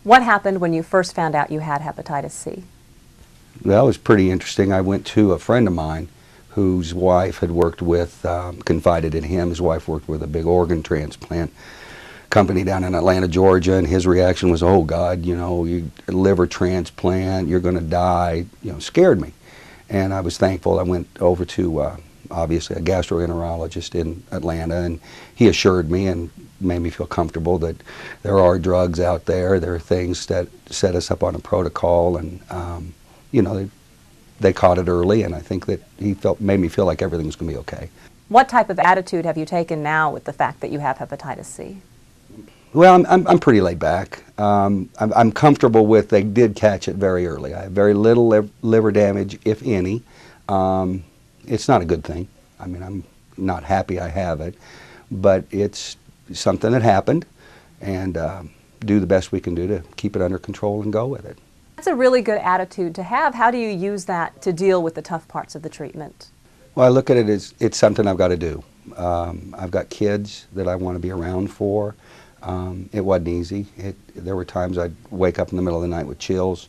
What happened when you first found out you had hepatitis C? That was pretty interesting. I went to a friend of mine whose wife had worked with, confided in him, his wife worked with a big organ transplant company down in Atlanta, Georgia, and his reaction was, oh God, you know, liver transplant, you're going to die, you know, scared me. And I was thankful. I went over to, obviously, a gastroenterologist in Atlanta, and he assured me and made me feel comfortable that there are drugs out there, there are things that set us up on a protocol, and you know, they caught it early, and I think that he made me feel like everything was going to be okay. What type of attitude have you taken now with the fact that you have hepatitis C? Well, I'm pretty laid back. I'm comfortable with they did catch it very early. I have very little liver damage, if any. It's not a good thing. I mean, I'm not happy I have it, but it's something that happened, and do the best we can do to keep it under control and go with it. That's a really good attitude to have. How do you use that to deal with the tough parts of the treatment? Well, I look at it as it's something I've got to do. I've got kids that I want to be around for. It wasn't easy. There were times I'd wake up in the middle of the night with chills,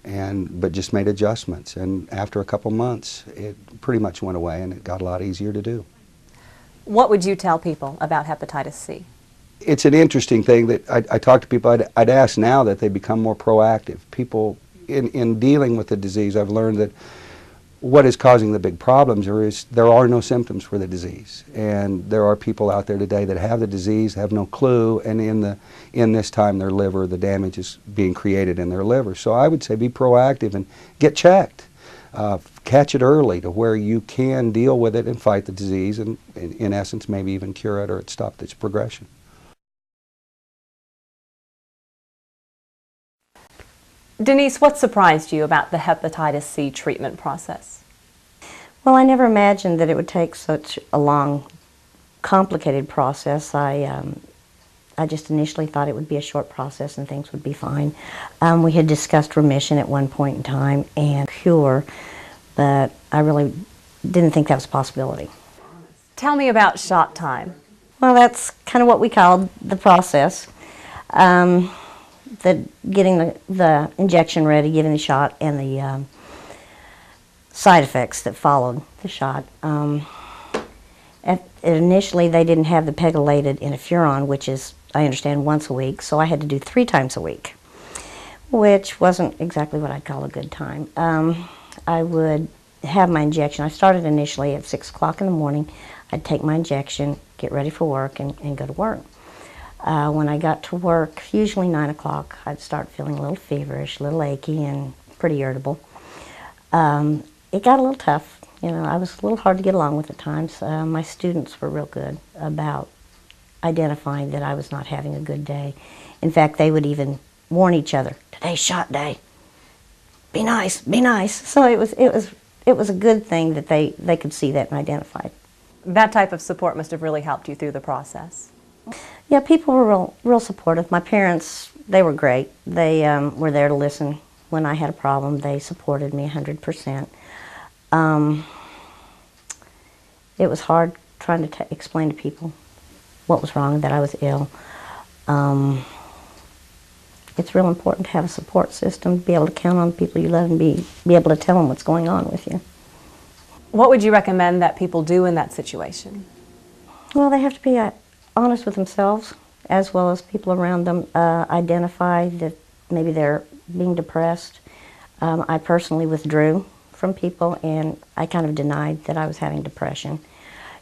but just made adjustments. And after a couple months, it pretty much went away, and it got a lot easier to do. What would you tell people about hepatitis C? It's an interesting thing that I talk to people. I'd ask now that they become more proactive. People, in dealing with the disease, I've learned that what is causing the big problems is there are no symptoms for the disease, and there are people out there today that have the disease, have no clue, and in this time their liver, the damage is being created in their liver. So I would say be proactive and get checked. Catch it early to where you can deal with it and fight the disease, and in essence maybe even cure it or stop its progression. Denise, what surprised you about the hepatitis C treatment process? Well, I never imagined that it would take such a long, complicated process. I just initially thought it would be a short process and things would be fine. We had discussed remission at one point in time and cure, but I really didn't think that was a possibility. Tell me about shot time. Well, that's kind of what we called the process. Getting the injection ready, giving the shot, and the side effects that followed the shot. Initially, they didn't have the pegylated interferon, which is, I understand, once a week, so I had to do 3 times a week, which wasn't exactly what I'd call a good time. I would have my injection. I started initially at 6 o'clock in the morning. I'd take my injection, get ready for work, and go to work. When I got to work, usually 9 o'clock, I'd start feeling a little feverish, a little achy, and pretty irritable. It got a little tough. You know, I was a little hard to get along with at times. My students were real good about identifying that I was not having a good day. In fact, they would even warn each other, "Today's shot day. Be nice, be nice." So it was a good thing that they could see that and identify it. That type of support must have really helped you through the process. Yeah, people were real supportive. My parents, they were great. They were there to listen when I had a problem. They supported me 100%. It was hard trying to explain to people what was wrong, that I was ill. It's real important to have a support system, be able to count on the people you love and be able to tell them what's going on with you. What would you recommend that people do in that situation? Well, they have to be honest with themselves as well as people around them. Identify that maybe they're being depressed. I personally withdrew from people and I kind of denied that I was having depression.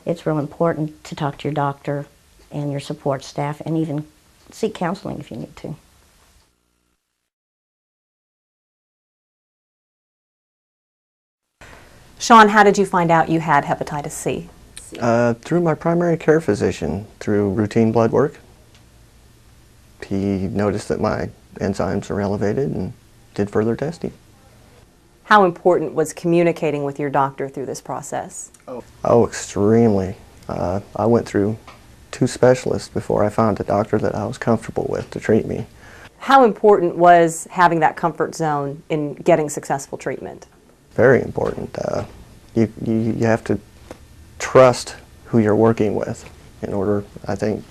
It's real important to talk to your doctor and your support staff and even seek counseling if you need to. Sean, how did you find out you had hepatitis C? Through my primary care physician, through routine blood work. He noticed that my enzymes were elevated and did further testing. How important was communicating with your doctor through this process? Oh, extremely. I went through 2 specialists before I found a doctor that I was comfortable with to treat me. How important was having that comfort zone in getting successful treatment? Very important. You have to trust who you're working with in order, I think,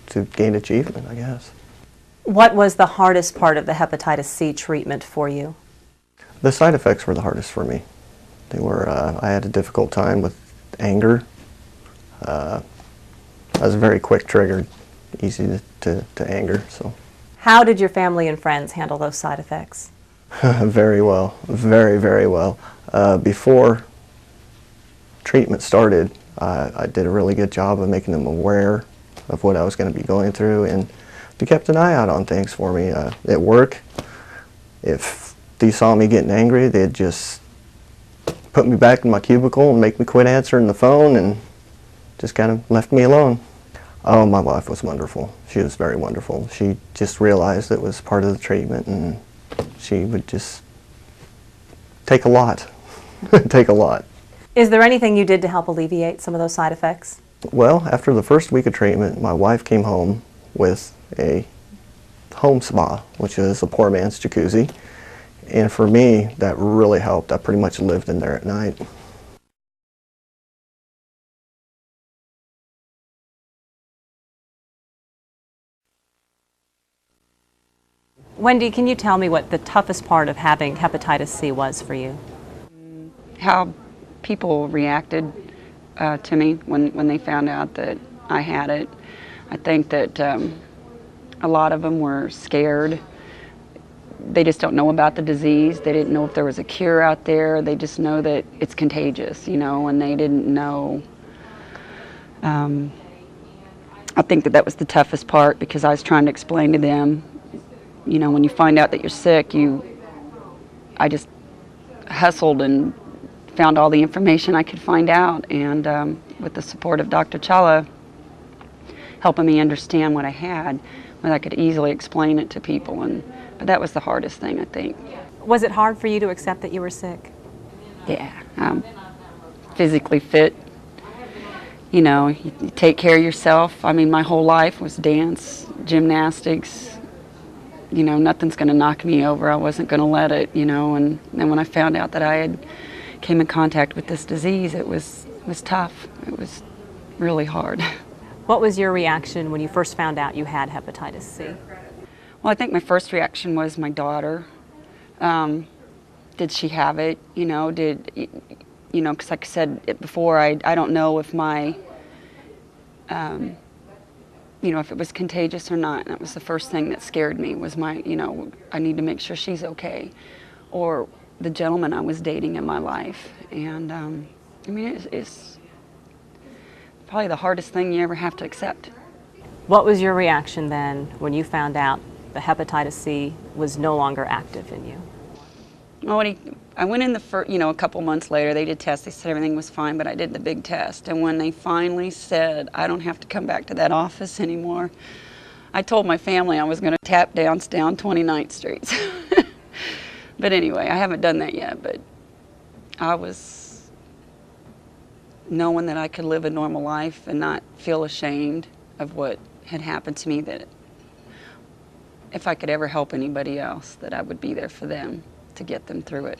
to gain achievement, I guess. What was the hardest part of the hepatitis C treatment for you? The side effects were the hardest for me. They were, I had a difficult time with anger. I was very quick triggered, easy to anger, so. How did your family and friends handle those side effects? Very well, very, very well. Before treatment started, I did a really good job of making them aware of what I was going to be going through, and they kept an eye out on things for me. At work, if they saw me getting angry, they'd just put me back in my cubicle and make me quit answering the phone and just kind of left me alone. Oh, my wife was wonderful. She was very wonderful. She just realized it was part of the treatment, and she would just take a lot, take a lot. Is there anything you did to help alleviate some of those side effects? Well, after the first week of treatment, my wife came home with a home spa, which is a poor man's jacuzzi. And for me, that really helped. I pretty much lived in there at night. Wendy, can you tell me what the toughest part of having hepatitis C was for you? How people reacted to me when they found out that I had it. I think that a lot of them were scared. They just don't know about the disease. They didn't know if there was a cure out there. They just know that it's contagious, you know, and they didn't know. I think that was the toughest part, because I was trying to explain to them, you know, when you find out that you're sick, I just hustled and found all the information I could find out, and with the support of Dr. Challa helping me understand what I had, that I could easily explain it to people, but that was the hardest thing, I think. Was it hard for you to accept that you were sick? Yeah, I'm physically fit. You know, you take care of yourself. I mean, my whole life was dance, gymnastics. You know, nothing's going to knock me over. I wasn't going to let it, you know, and then when I found out that I had came in contact with this disease, it was tough. It was really hard. What was your reaction when you first found out you had hepatitis C? Well, I think my first reaction was my daughter. Did she have it? You know, because like I said it before, I don't know if my, you know, if it was contagious or not. And that was the first thing that scared me, was my, you know, I need to make sure she's okay. Or the gentleman I was dating in my life. And I mean, it's probably the hardest thing you ever have to accept. What was your reaction then when you found out the hepatitis C was no longer active in you? Well, I went in a couple months later. They did tests. They said everything was fine, but I did the big test. And when they finally said I don't have to come back to that office anymore, I told my family I was going to tap dance down 29th Street. But anyway, I haven't done that yet. But I was knowing that I could live a normal life and not feel ashamed of what had happened to me, that if I could ever help anybody else, that I would be there for them to get them through it.